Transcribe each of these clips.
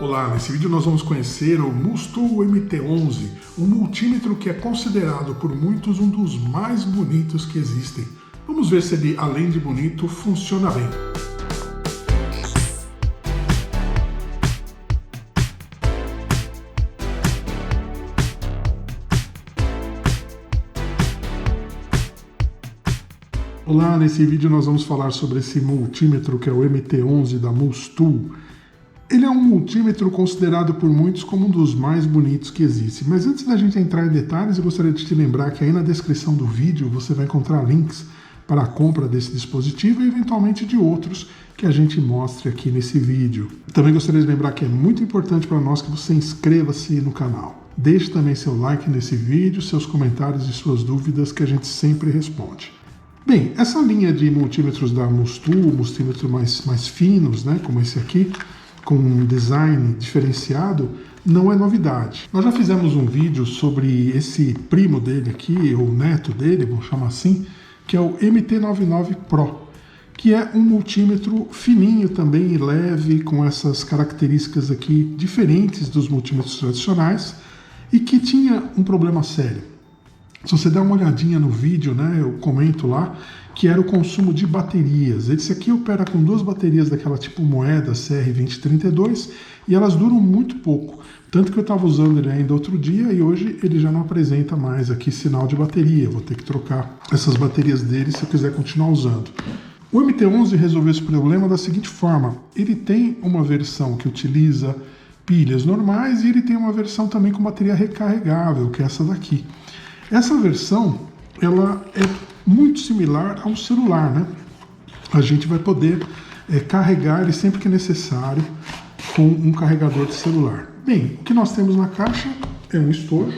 Olá, nesse vídeo nós vamos conhecer o Mustool MT11, um multímetro que é considerado por muitos um dos mais bonitos que existem. Vamos ver se ele, além de bonito, funciona bem. Olá, nesse vídeo nós vamos falar sobre esse multímetro que é o MT11 da Mustool. Ele é um multímetro considerado por muitos como um dos mais bonitos que existe. Mas antes da gente entrar em detalhes, eu gostaria de te lembrar que aí na descrição do vídeo você vai encontrar links para a compra desse dispositivo e eventualmente de outros que a gente mostre aqui nesse vídeo. Também gostaria de lembrar que é muito importante para nós que você inscreva-se no canal. Deixe também seu like nesse vídeo, seus comentários e suas dúvidas que a gente sempre responde. Bem, essa linha de multímetros da Mustool, multímetros mais finos, né, como esse aqui, com um design diferenciado, não é novidade. Nós já fizemos um vídeo sobre esse primo dele aqui, ou neto dele, vamos chamar assim, que é o MT99 Pro, que é um multímetro fininho também e leve, com essas características aqui diferentes dos multímetros tradicionais e que tinha um problema sério. Se você der uma olhadinha no vídeo, né, eu comento lá, que era o consumo de baterias. Esse aqui opera com duas baterias daquela tipo moeda CR2032 e elas duram muito pouco. Tanto que eu estava usando ele ainda outro dia e hoje ele já não apresenta mais aqui sinal de bateria. Vou ter que trocar essas baterias dele se eu quiser continuar usando. O MT11 resolveu esse problema da seguinte forma. Ele tem uma versão que utiliza pilhas normais e ele tem uma versão também com bateria recarregável, que é essa daqui. Essa versão, ela é muito similar a um celular, né? A gente vai poder carregar ele sempre que necessário com um carregador de celular. Bem, o que nós temos na caixa é um estojo.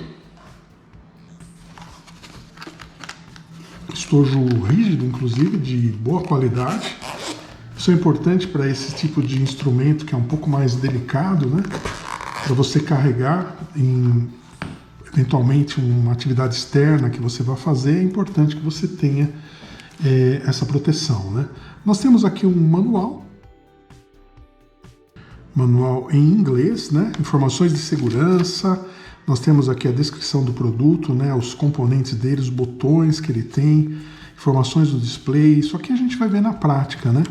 Estojo rígido, inclusive, de boa qualidade. Isso é importante para esse tipo de instrumento que é um pouco mais delicado, né? Para você carregar eventualmente uma atividade externa que você vai fazer, é importante que você tenha essa proteção, né? Nós temos aqui um manual em inglês, né? Informações de segurança, nós temos aqui a descrição do produto, né? Os componentes dele, os botões que ele tem, informações do display, isso aqui a gente vai ver na prática, né?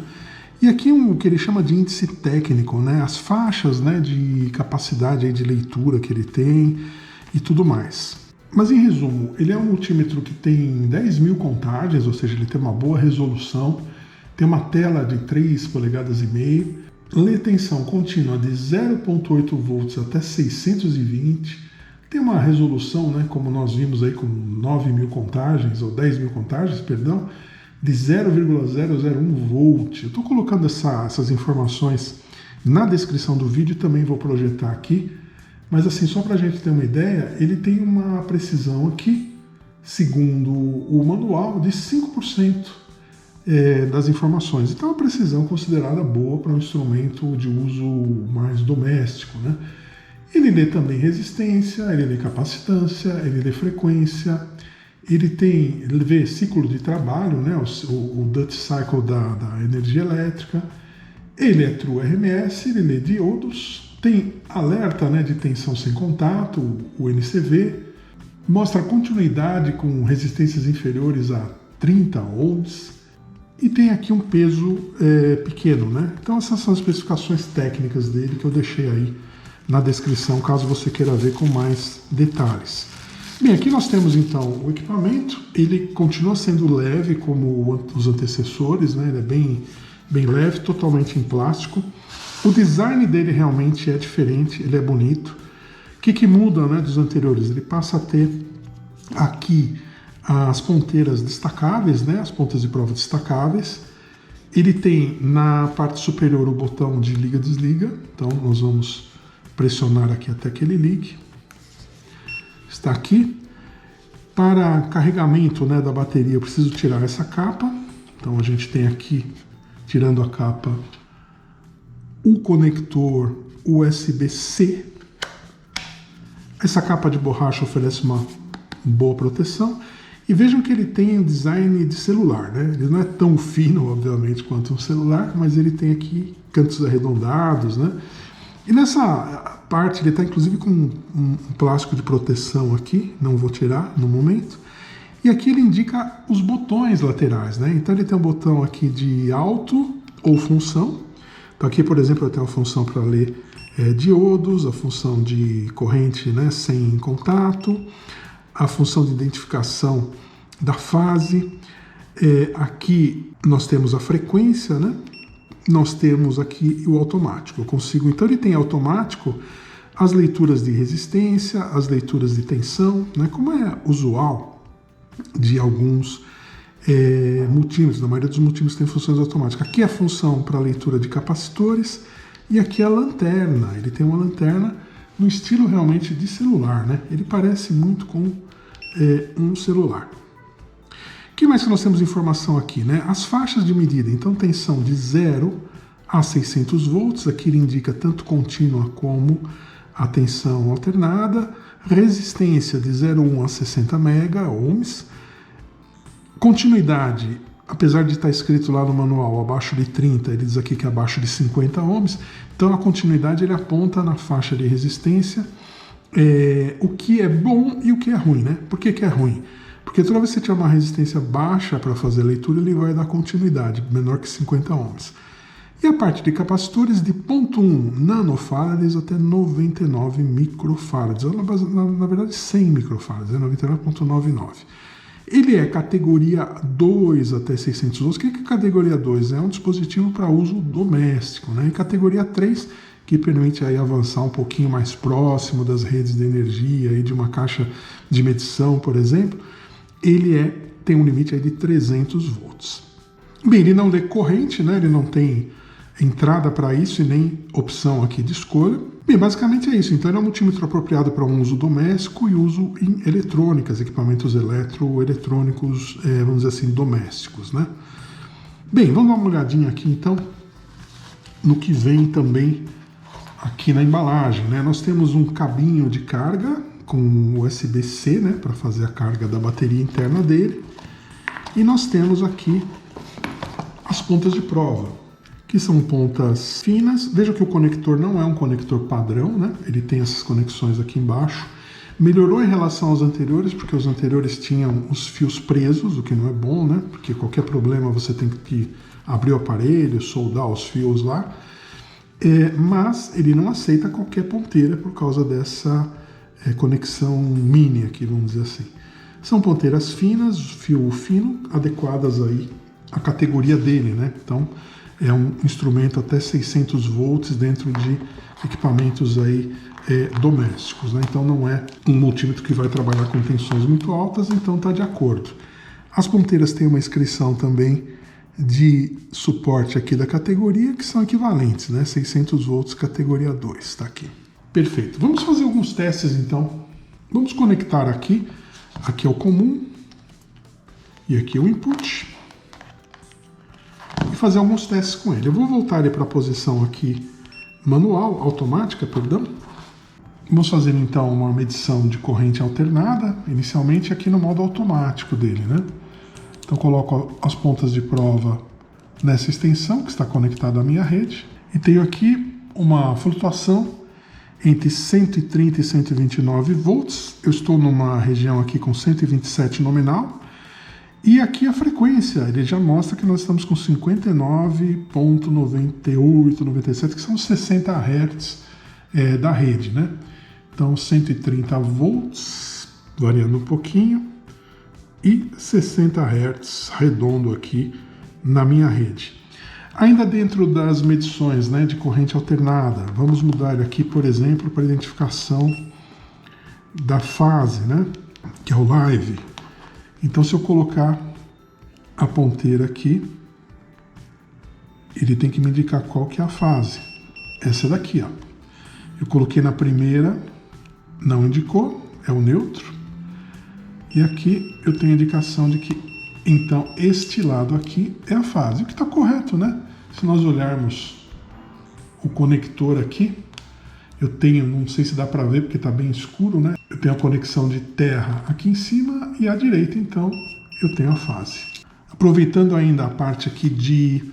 E aqui o que ele chama de índice técnico, né? As faixas, né, de capacidade aí de leitura que ele tem, e tudo mais. Mas em resumo, ele é um multímetro que tem 10.000 contagens, ou seja, ele tem uma boa resolução, tem uma tela de 3,5 polegadas, lê tensão contínua de 0,8 volts até 620, tem uma resolução, né, como nós vimos aí com 9.000 contagens, ou 10.000 contagens, perdão, de 0,001 volt. Eu estou colocando essas informações na descrição do vídeo e também vou projetar aqui. Mas assim, só para a gente ter uma ideia, ele tem uma precisão aqui, segundo o manual, de 5% das informações. Então é uma precisão considerada boa para um instrumento de uso mais doméstico, né? Ele lê também resistência, ele lê capacitância, ele lê frequência, ele vê ciclo de trabalho, né? o Duty Cycle da energia elétrica, ele é True RMS, ele lê diodos, tem alerta, né, de tensão sem contato, o NCV, mostra continuidade com resistências inferiores a 30 ohms e tem aqui um peso pequeno, né? Então essas são as especificações técnicas dele que eu deixei aí na descrição, caso você queira ver com mais detalhes. Bem, aqui nós temos então o equipamento, ele continua sendo leve como os antecessores, né? Ele é bem leve, totalmente em plástico. O design dele realmente é diferente, ele é bonito. O que muda, né, dos anteriores? Ele passa a ter aqui as ponteiras destacáveis, né, as pontas de prova destacáveis. Ele tem na parte superior o botão de liga-desliga, então nós vamos pressionar aqui até que ele ligue. Está aqui. Para carregamento, né, da bateria eu preciso tirar essa capa, então a gente tem aqui, tirando a capa, o conector USB-C. Essa capa de borracha oferece uma boa proteção. E vejam que ele tem um design de celular, né? Ele não é tão fino, obviamente, quanto um celular, mas ele tem aqui cantos arredondados, né? E nessa parte ele está inclusive com um plástico de proteção aqui, não vou tirar no momento. E aqui ele indica os botões laterais, né? Então ele tem um botão aqui de alto ou função. Então aqui, por exemplo, eu tenho a função para ler diodos, a função de corrente, né, sem contato, a função de identificação da fase. Aqui nós temos a frequência, né? Nós temos aqui o automático. Eu consigo, então ele tem automático as leituras de resistência, as leituras de tensão, né? Como é usual de alguns multímetros, na maioria dos multímetros tem funções automáticas. Aqui é a função para leitura de capacitores e aqui é a lanterna. Ele tem uma lanterna no estilo realmente de celular, né? Ele parece muito com um celular. O que mais que nós temos informação aqui, né? As faixas de medida, então tensão de 0 a 600 volts, aqui ele indica tanto contínua como a tensão alternada, resistência de 0,1 a 60 mega ohms, continuidade, apesar de estar escrito lá no manual abaixo de 30, ele diz aqui que é abaixo de 50 ohms, então a continuidade ele aponta na faixa de resistência o que é bom e o que é ruim, né? Por que é ruim? Porque toda vez que você tiver uma resistência baixa para fazer a leitura, ele vai dar continuidade, menor que 50 ohms. E a parte de capacitores de 0,1 nanofarads até 99 microfarads, na verdade 100 microfarads, 99,99. Ele é categoria 2 até 600 volts. O que é categoria 2? É um dispositivo para uso doméstico, né? E categoria 3, que permite aí avançar um pouquinho mais próximo das redes de energia e de uma caixa de medição, por exemplo. Ele tem um limite aí de 300 volts. Bem, ele não lê corrente, né? Ele não tem entrada para isso e nem opção aqui de escolha. Bem, basicamente é isso. Então ele é um multímetro apropriado para um uso doméstico e uso em eletrônicas, equipamentos eletroeletrônicos, vamos dizer assim, domésticos, né? Bem, vamos dar uma olhadinha aqui então no que vem também aqui na embalagem, né? Nós temos um cabinho de carga com USB-C, né, para fazer a carga da bateria interna dele. E nós temos aqui as pontas de prova, que são pontas finas. Veja que o conector não é um conector padrão, né? Ele tem essas conexões aqui embaixo. Melhorou em relação aos anteriores, porque os anteriores tinham os fios presos, o que não é bom, né? Porque qualquer problema você tem que abrir o aparelho, soldar os fios lá. Mas ele não aceita qualquer ponteira por causa dessa conexão mini aqui, vamos dizer assim. São ponteiras finas, fio fino, adequadas aí à categoria dele, né? Então é um instrumento até 600 volts dentro de equipamentos aí domésticos, né? Então não é um multímetro que vai trabalhar com tensões muito altas, então está de acordo. As ponteiras têm uma inscrição também de suporte aqui da categoria, que são equivalentes, né? 600 volts categoria 2, está aqui. Perfeito. Vamos fazer alguns testes então. Vamos conectar aqui. Aqui é o comum e aqui é o input. E fazer alguns testes com ele. Eu vou voltar ele para a posição aqui manual, automática, perdão. Vamos fazer então uma medição de corrente alternada, inicialmente aqui no modo automático dele, né? Então coloco as pontas de prova nessa extensão que está conectada à minha rede e tenho aqui uma flutuação entre 130 e 129 volts. Eu estou numa região aqui com 127 nominal. E aqui a frequência, ele já mostra que nós estamos com 59,98, 97, que são os 60 Hz da rede, né? Então 130 volts, variando um pouquinho, e 60 Hz redondo aqui na minha rede. Ainda dentro das medições, né, de corrente alternada, vamos mudar aqui, por exemplo, para identificação da fase, né, que é o live. Então, se eu colocar a ponteira aqui, ele tem que me indicar qual que é a fase. Essa daqui, ó. Eu coloquei na primeira, não indicou, é o neutro. E aqui eu tenho a indicação de que, então, este lado aqui é a fase, o que está correto, né? Se nós olharmos o conector aqui, eu tenho, não sei se dá para ver porque está bem escuro, né? Eu tenho a conexão de terra aqui em cima e à direita, então, eu tenho a fase. Aproveitando ainda a parte aqui de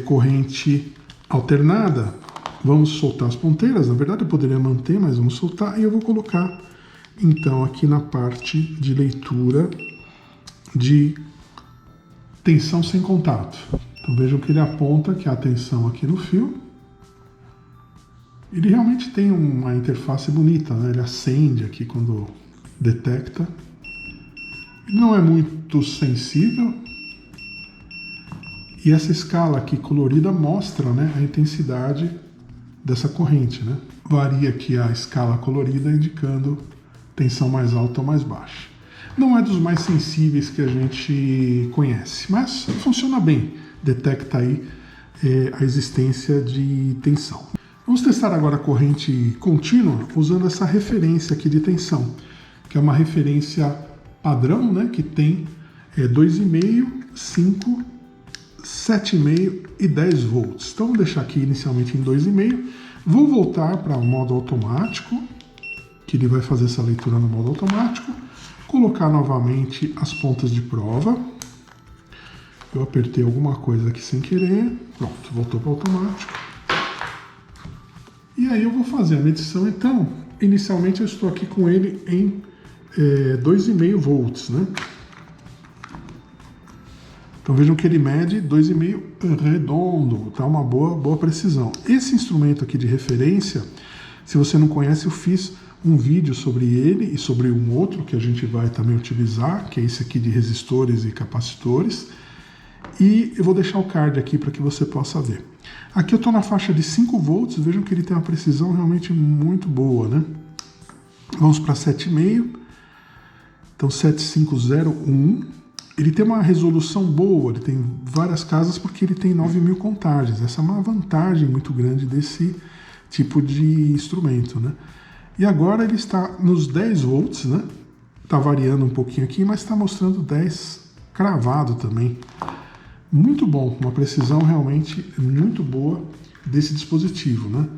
corrente alternada, Vamos soltar as ponteiras, na verdade eu poderia manter, mas vamos soltar, e eu vou colocar então aqui na parte de leitura de tensão sem contato. Então vejam que ele aponta que há tensão aqui no fio. Ele realmente tem uma interface bonita, né? Ele acende aqui quando detecta. Não é muito sensível. E essa escala aqui colorida mostra, né, a intensidade dessa corrente, né? Varia aqui a escala colorida indicando tensão mais alta ou mais baixa. Não é dos mais sensíveis que a gente conhece, mas funciona bem. Detecta aí a existência de tensão. Vamos testar agora a corrente contínua usando essa referência aqui de tensão, que é uma referência padrão, né, que tem 2,5, 5, 7,5 e 10 volts. Então vou deixar aqui inicialmente em 2,5. Vou voltar para o modo automático, que ele vai fazer essa leitura no modo automático. Colocar novamente as pontas de prova. Eu apertei alguma coisa aqui sem querer. Pronto, voltou para o automático. E aí eu vou fazer a medição. Então, inicialmente eu estou aqui com ele em 2,5 volts, né? Então vejam que ele mede 2,5 redondo, tá? Uma boa precisão. Esse instrumento aqui de referência, se você não conhece, eu fiz um vídeo sobre ele e sobre um outro que a gente vai também utilizar, que é esse aqui de resistores e capacitores. E eu vou deixar o card aqui para que você possa ver. Aqui eu estou na faixa de 5 volts, vejam que ele tem uma precisão realmente muito boa, né? Vamos para 7,5. Então 7501. Ele tem uma resolução boa, ele tem várias casas porque ele tem 9.000 contagens. Essa é uma vantagem muito grande desse tipo de instrumento, né? E agora ele está nos 10 volts, né? Está variando um pouquinho aqui, mas está mostrando 10 cravado também. Muito bom, uma precisão realmente muito boa desse dispositivo, né?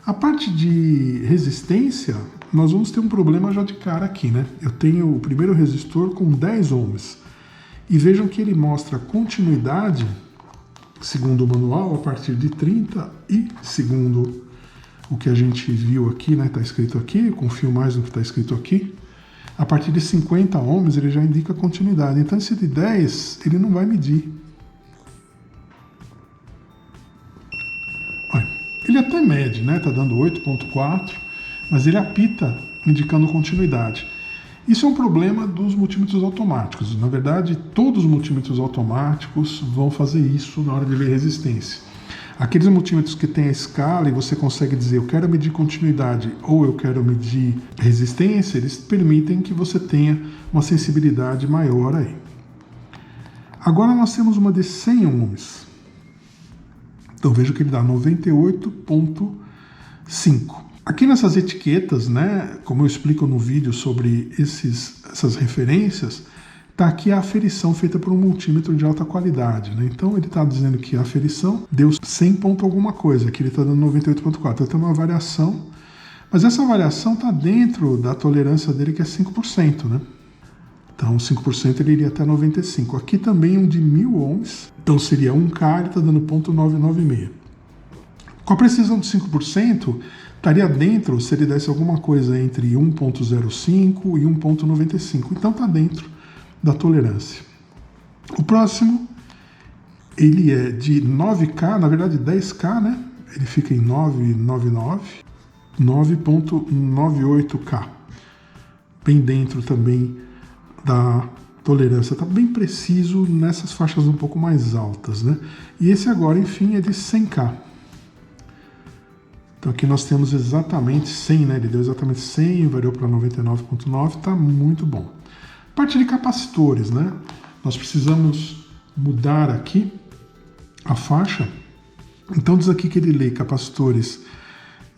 A parte de resistência, nós vamos ter um problema já de cara aqui, né? Eu tenho o primeiro resistor com 10 ohms. E vejam que ele mostra continuidade, segundo o manual, a partir de 30 e segundo o que a gente viu aqui, né? Está escrito aqui, eu confio mais no que está escrito aqui. A partir de 50 ohms ele já indica continuidade. Então esse de 10 ele não vai medir. Olha, ele até mede, né? Está dando 8,4, mas ele apita indicando continuidade. Isso é um problema dos multímetros automáticos. Na verdade, todos os multímetros automáticos vão fazer isso na hora de ler resistência. Aqueles multímetros que tem a escala e você consegue dizer eu quero medir continuidade ou eu quero medir resistência, eles permitem que você tenha uma sensibilidade maior aí. Agora nós temos uma de 100 ohms. Então veja que ele dá 98,5. Aqui nessas etiquetas, né, como eu explico no vídeo sobre essas referências, está aqui a aferição feita por um multímetro de alta qualidade, né? Então ele está dizendo que a aferição deu 100 ponto alguma coisa, aqui ele está dando 98,4. Então tem uma variação, mas essa variação está dentro da tolerância dele, que é 5%, né? Então 5% ele iria até 95. Aqui também um de 1000 ohms, então seria 1K, ele está dando 0,996. Com a precisão de 5%, estaria dentro se ele desse alguma coisa entre 1,05 e 1,95. Então está dentro da tolerância. O próximo, ele é de 9K, na verdade 10K, né? Ele fica em 999, 9,98K. Bem dentro também da tolerância. Está bem preciso nessas faixas um pouco mais altas, né? E esse agora, enfim, é de 100K. Então aqui nós temos exatamente 100, né? Ele deu exatamente 100, variou para 99,9, está muito bom. Parte de capacitores, né? Nós precisamos mudar aqui a faixa. Então diz aqui que ele lê capacitores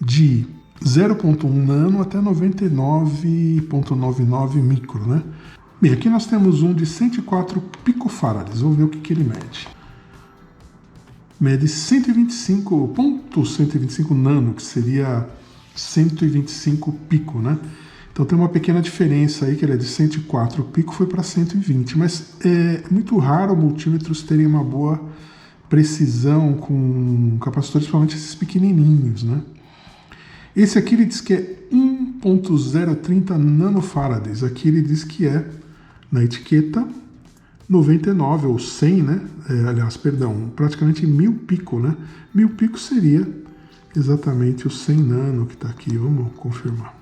de 0,1 nano até 99,99 micro, né? Bem, aqui nós temos um de 104 picofarads. Vamos ver o que ele mede. Mede 125 nano, que seria 125 pico, né? Então tem uma pequena diferença aí, que ele é de 104 pico, foi para 120, mas é muito raro multímetros terem uma boa precisão com capacitores, principalmente esses pequenininhos, né? Esse aqui ele diz que é 1.030 nanofarads. Aqui ele diz que é, na etiqueta, 99 ou 100, né? Aliás, perdão, praticamente 1000 pico, né? 1000 pico seria exatamente o 100 nano que está aqui. Vamos confirmar.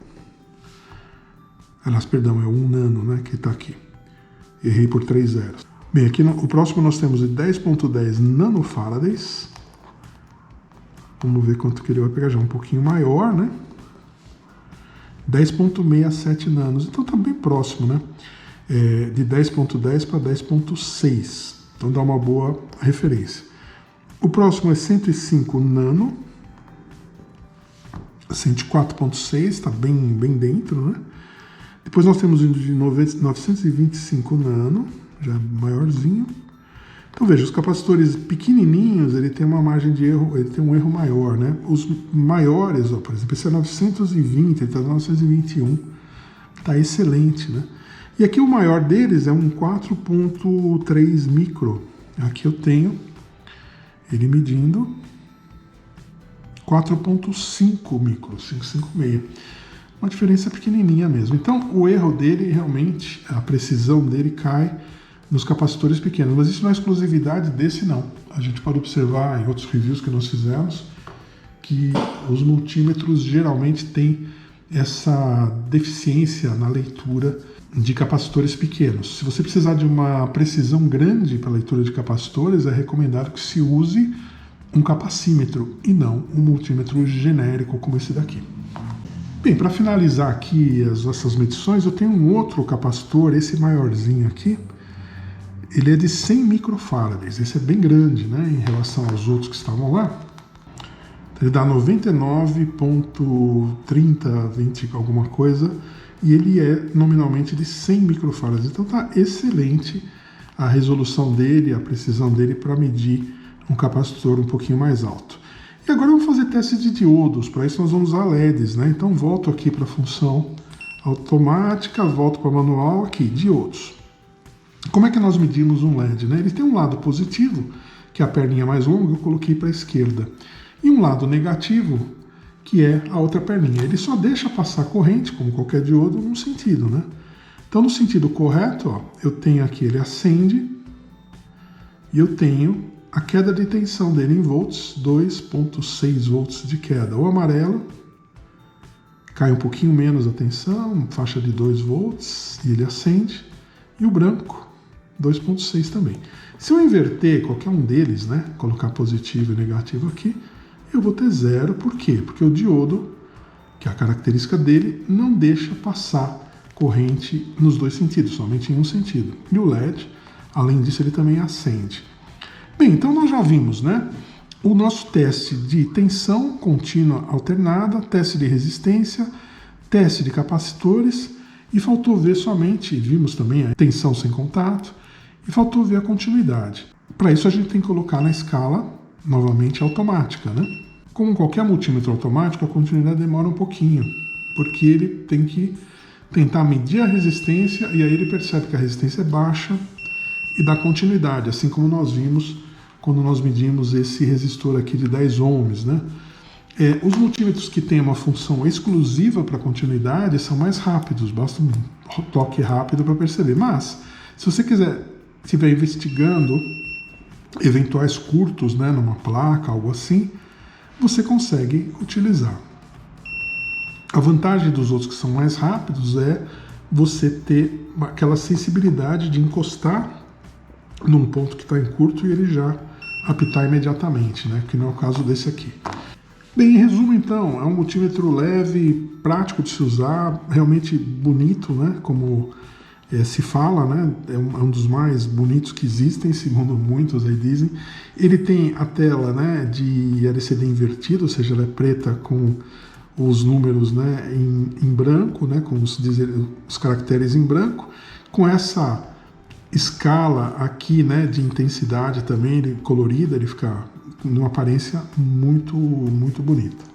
Aliás, perdão, é 1 nano, né? Que está aqui. Errei por 3 zeros. Bem, aqui o próximo nós temos de 10.10 nanofarads. Vamos ver quanto que ele vai pegar já. Um pouquinho maior, né? 10.67 nanos. Então tá bem próximo, né? De 10.10 para 10.6. Então dá uma boa referência. O próximo é 105 nano. 104.6, está bem dentro, né? Depois nós temos o de 925 nano, já maiorzinho. Então veja, os capacitores pequenininhos, ele tem uma margem de erro, ele tem um erro maior, né? Os maiores, ó, por exemplo, esse é 920, ele está 921, está excelente, né? E aqui o maior deles é um 4.3 micro. Aqui eu tenho ele medindo 4.5 micro, 556. Uma diferença pequenininha mesmo. Então o erro dele realmente, a precisão dele cai nos capacitores pequenos, mas isso não é exclusividade desse não. A gente pode observar em outros reviews que nós fizemos que os multímetros geralmente têm essa deficiência na leitura de capacitores pequenos. Se você precisar de uma precisão grande para a leitura de capacitores, é recomendado que se use um capacímetro e não um multímetro genérico como esse daqui. Bem, para finalizar aqui essas medições, eu tenho um outro capacitor, esse maiorzinho aqui. Ele é de 100 microfarads, esse é bem grande, né, em relação aos outros que estavam lá. Ele dá 99.30, 20 alguma coisa, e ele é nominalmente de 100 microfarads. Então tá excelente a resolução dele, a precisão dele para medir um capacitor um pouquinho mais alto. E agora vamos fazer testes de diodos, para isso nós vamos usar LEDs, né? Então volto aqui para a função automática, volto para manual, aqui, diodos. Como é que nós medimos um LED, né? Ele tem um lado positivo, que é a perninha mais longa, eu coloquei para a esquerda, e um lado negativo, que é a outra perninha. Ele só deixa passar corrente, como qualquer diodo, num sentido, né? Então, no sentido correto, ó, eu tenho aqui, ele acende, e eu tenho a queda de tensão dele em volts, 2.6 volts de queda. O amarelo cai um pouquinho menos a tensão, faixa de 2 volts, e ele acende. E o branco, 2.6 também. Se eu inverter qualquer um deles, né, colocar positivo e negativo aqui, eu vou ter zero. Por quê? Porque o diodo, que é a característica dele, não deixa passar corrente nos dois sentidos, somente em um sentido. E o LED, além disso, ele também acende. Bem, então nós já vimos, né, o nosso teste de tensão contínua alternada, teste de resistência, teste de capacitores, e faltou ver somente, vimos também a tensão sem contato, e faltou ver a continuidade. Para isso a gente tem que colocar na escala, novamente, automática, né? Como qualquer multímetro automático, a continuidade demora um pouquinho, porque ele tem que tentar medir a resistência, e aí ele percebe que a resistência é baixa e dá continuidade, assim como nós vimos quando nós medimos esse resistor aqui de 10 ohms, né? Os multímetros que têm uma função exclusiva para continuidade são mais rápidos, basta um toque rápido para perceber. Mas, se você estiver investigando eventuais curtos, né, numa placa, algo assim, você consegue utilizar. A vantagem dos outros que são mais rápidos é você ter aquela sensibilidade de encostar num ponto que está em curto e ele já apitar imediatamente, né, que não é o caso desse aqui. Bem, em resumo então, é um multímetro leve, prático de se usar, realmente bonito, né? Como se fala, né? É um dos mais bonitos que existem, segundo muitos aí dizem. Ele tem a tela, né, de LCD invertido, ou seja, ela é preta com os números, né, em branco, né, com os caracteres em branco, com essa escala aqui, né, de intensidade também, ele colorida, ele fica numa aparência muito, muito bonita.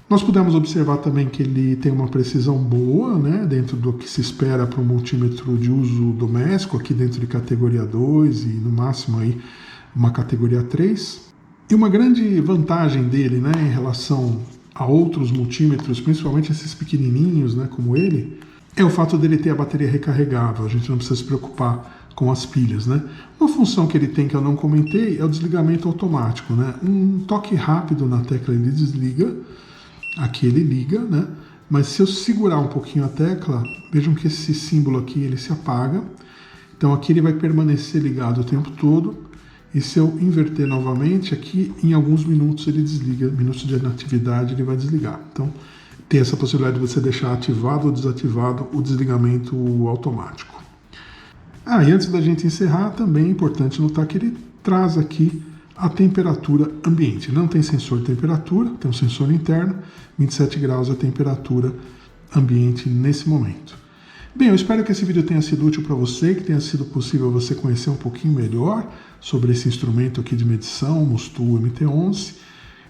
Nós pudemos observar também que ele tem uma precisão boa, né, dentro do que se espera para um multímetro de uso doméstico, aqui dentro de categoria 2 e no máximo aí uma categoria 3. E uma grande vantagem dele, né, em relação a outros multímetros, principalmente esses pequenininhos, né, como ele, é o fato dele ter a bateria recarregável. A gente não precisa se preocupar com as pilhas, né? Uma função que ele tem que eu não comentei é o desligamento automático, né? Um toque rápido na tecla ele desliga, aqui ele liga, né? Mas se eu segurar um pouquinho a tecla, vejam que esse símbolo aqui ele se apaga. Então aqui ele vai permanecer ligado o tempo todo. E se eu inverter novamente, aqui em alguns minutos ele desliga, minutos de inatividade ele vai desligar. Então tem essa possibilidade de você deixar ativado ou desativado o desligamento automático. E antes da gente encerrar, também é importante notar que ele traz aqui a temperatura ambiente. Não tem sensor de temperatura, tem um sensor interno, 27 graus a temperatura ambiente nesse momento. Bem, eu espero que esse vídeo tenha sido útil para você, que tenha sido possível você conhecer um pouquinho melhor sobre esse instrumento aqui de medição, Mustu MT11.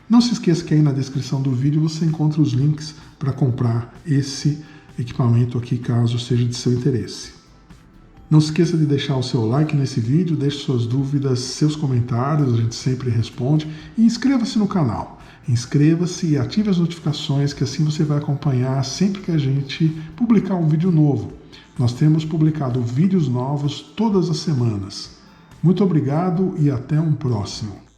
Não se esqueça que aí na descrição do vídeo você encontra os links para comprar esse equipamento aqui, caso seja de seu interesse. Não se esqueça de deixar o seu like nesse vídeo, deixe suas dúvidas, seus comentários, a gente sempre responde, e inscreva-se no canal. Inscreva-se e ative as notificações, que assim você vai acompanhar sempre que a gente publicar um vídeo novo. Nós temos publicado vídeos novos todas as semanas. Muito obrigado e até um próximo.